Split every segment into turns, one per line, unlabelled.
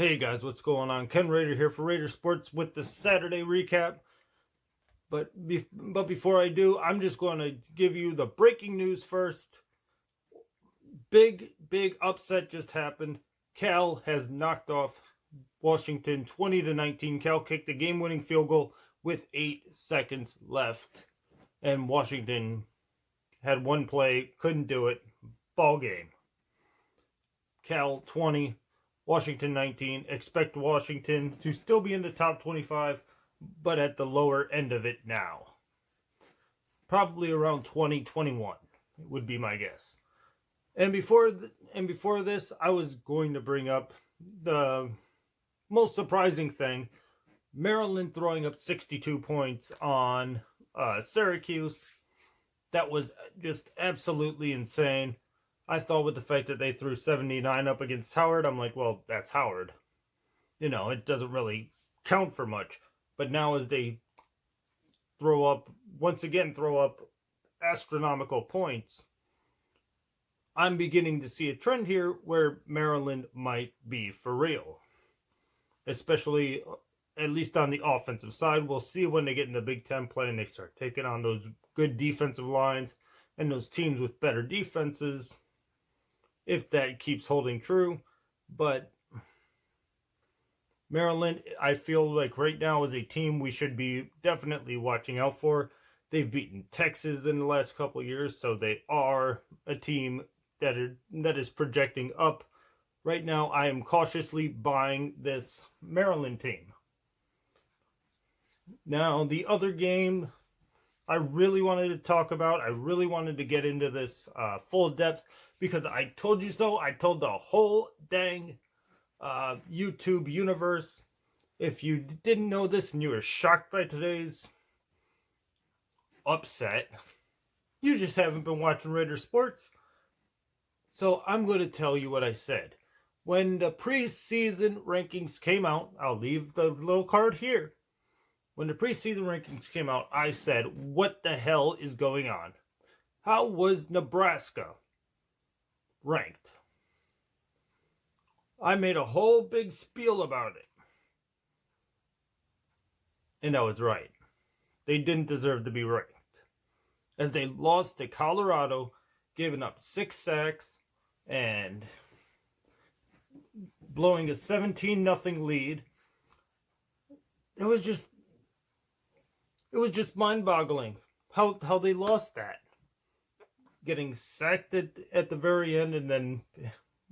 Hey guys, what's going on? Ken Raider here for Raider Sports with the Saturday recap. But before I do, I'm just going to give you the breaking news first. Big upset just happened. Cal has knocked off Washington 20-19. Cal kicked the game-winning field goal with 8 seconds left, and Washington had one play, couldn't do it. Ball game. Cal 20, Washington 19. Expect Washington to still be in the top 25, but at the lower end of it now. Probably around 2021 would be my guess. And before this, I was going to bring up the most surprising thing: Maryland throwing up 62 points on Syracuse. That was just absolutely insane. I thought with the fact that they threw 79 up against Howard, I'm like, well, that's Howard. It doesn't really count for much. But now as they throw up astronomical points, I'm beginning to see a trend here where Maryland might be for real. Especially, at least on the offensive side. We'll see when they get in the Big Ten play and they start taking on those good defensive lines and those teams with better defenses, if that keeps holding true. But Maryland, I feel like right now is a team we should be definitely watching out for. They've beaten Texas in the last couple of years, so they are a team that is projecting up. Right now, I am cautiously buying this Maryland team. Now, the other game I really wanted to talk about, I really wanted to get into this full depth, because I told you so. I told the whole dang YouTube universe. If you didn't know this and you were shocked by today's upset, you just haven't been watching Raider Sports. So I'm going to tell you what I said. When the preseason rankings came out, I'll leave the little card here. When the preseason rankings came out, I said, what the hell is going on? How was Nebraska ranked? I made a whole big spiel about it. And I was right. They didn't deserve to be ranked, as they lost to Colorado, giving up 6 sacks and blowing a 17-0 lead. It was just mind-boggling how they lost that. Getting sacked at the very end, and then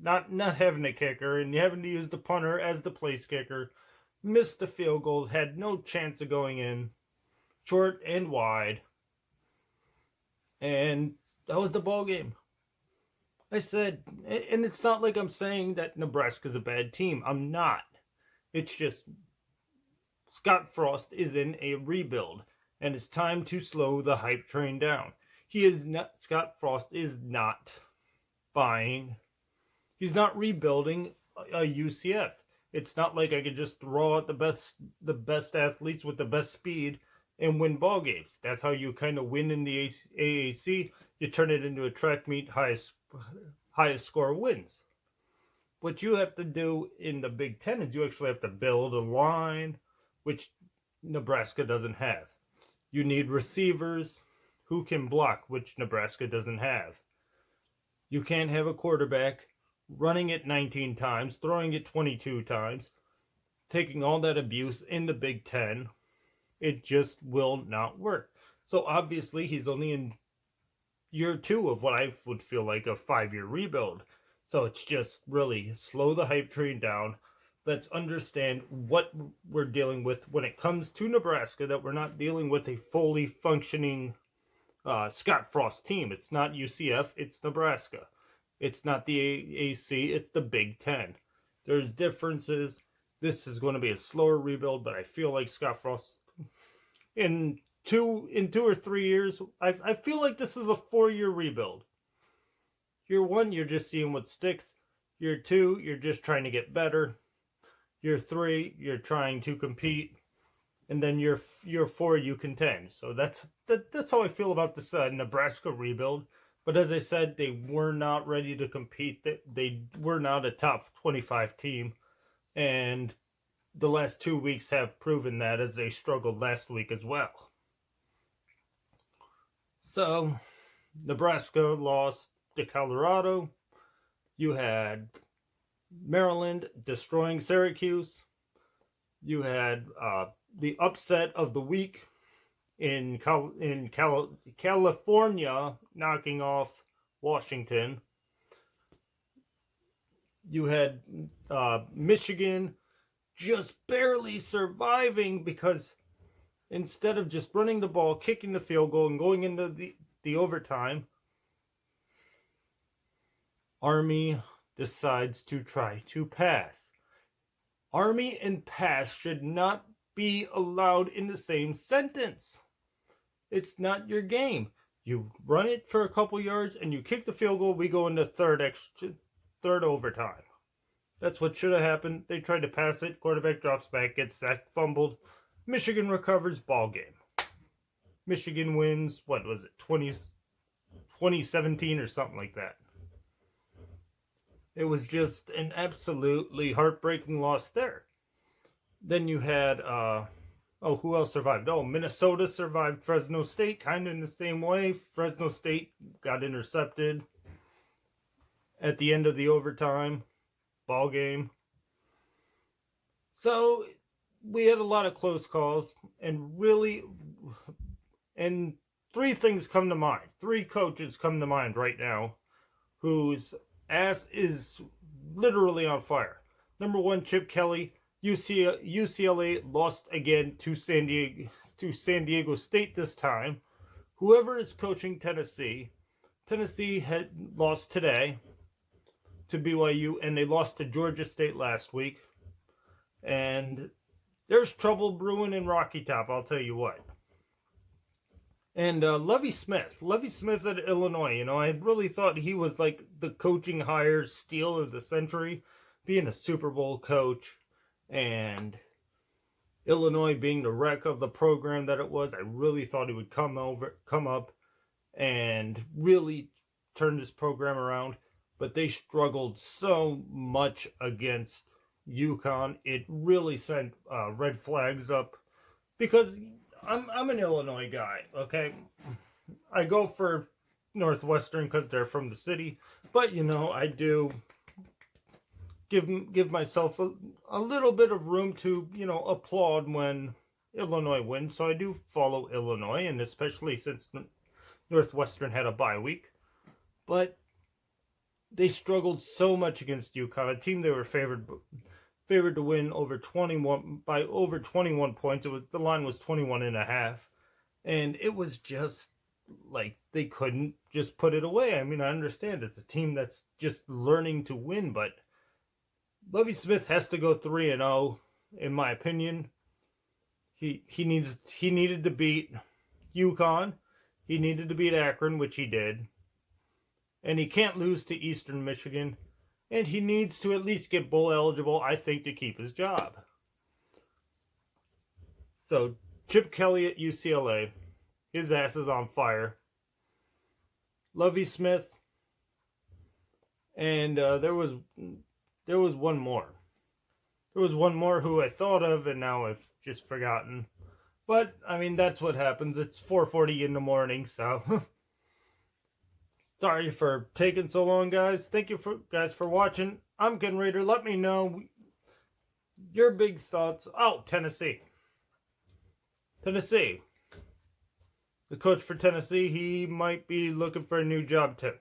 not having a kicker, and having to use the punter as the place kicker. Missed the field goal, had no chance of going in, short and wide. And that was the ball game. I said, and it's not like I'm saying that Nebraska's a bad team. I'm not. It's just Scott Frost is in a rebuild, and it's time to slow the hype train down. Scott Frost is not buying. He's not rebuilding a UCF. It's not like I could just throw out the best athletes with the best speed and win ball games. That's how you kind of win in the AAC. You turn it into a track meet, highest score wins. What you have to do in the Big Ten is you actually have to build a line, which Nebraska doesn't have. You need receivers who can block, which Nebraska doesn't have. You can't have a quarterback running it 19 times, throwing it 22 times, taking all that abuse in the Big Ten. It just will not work. So obviously he's only in year 2 of what I would feel like a 5-year rebuild. So it's just really slow the hype train down. Let's understand what we're dealing with when it comes to Nebraska, that we're not dealing with a fully functioning Scott Frost team. It's not UCF, it's Nebraska. It's not the AAC, it's the Big Ten. There's differences. This is going to be a slower rebuild, but I feel like Scott Frost, in 2 or 3 years, I feel like this is a 4-year rebuild. Year 1, you're just seeing what sticks. Year 2, you're just trying to get better. Year 3, you're trying to compete. And then year 4, you contend. So that's how I feel about this Nebraska rebuild. But as I said, they were not ready to compete. They were not a top 25 team. And the last 2 weeks have proven that, as they struggled last week as well. So, Nebraska lost to Colorado. You had Maryland destroying Syracuse. You had the upset of the week in California knocking off Washington. You had Michigan just barely surviving because instead of just running the ball, kicking the field goal, and going into the overtime, Army decides to try to pass. Army and pass should not be allowed in the same sentence. It's not your game. You run it for a couple yards and you kick the field goal. We go into third overtime. That's what should have happened. They tried to pass it. Quarterback drops back, gets sacked, fumbled. Michigan recovers, ball game. Michigan wins, what was it, 2017 or something like that. It was just an absolutely heartbreaking loss there. Then you had, who else survived? Oh, Minnesota survived Fresno State, kind of in the same way. Fresno State got intercepted at the end of the overtime ball game. So we had a lot of close calls, and three things come to mind. Three coaches come to mind right now whose ass is literally on fire. Number one, Chip Kelly. UCLA lost again to San Diego State this time. Whoever is coaching Tennessee had lost today to BYU, and they lost to Georgia State last week. And there's trouble brewing in Rocky Top, I'll tell you what. And Lovie Smith at Illinois, I really thought he was like the coaching hire steal of the century, being a Super Bowl coach, and Illinois being the wreck of the program that it was. I really thought he would come up and really turn this program around, but they struggled so much against UConn. It really sent red flags up, because I'm an Illinois guy, okay? I go for Northwestern because they're from the city, but I do give myself a little bit of room to applaud when Illinois wins. So I do follow Illinois, and especially since Northwestern had a bye week. But they struggled so much against UConn, a team they were favored to win over 21 points. The line was 21.5, and it was just like they couldn't just put it away. I mean, I understand it's a team that's just learning to win, but Lovie Smith has to go 3-0, in my opinion. He needed to beat UConn. He needed to beat Akron, which he did. And he can't lose to Eastern Michigan. And he needs to at least get bowl eligible, I think, to keep his job. So, Chip Kelly at UCLA. His ass is on fire. Lovie Smith. And there was one more. There was one more who I thought of, and now I've just forgotten. But, I mean, that's what happens. It's 4:40 in the morning, so... Sorry for taking so long, guys. Thank you guys for watching. I'm Ken Raider. Let me know your big thoughts. Oh, Tennessee. The coach for Tennessee, he might be looking for a new job too.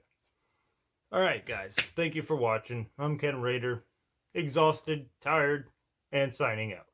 Alright, guys. Thank you for watching. I'm Ken Raider. Exhausted, tired, and signing out.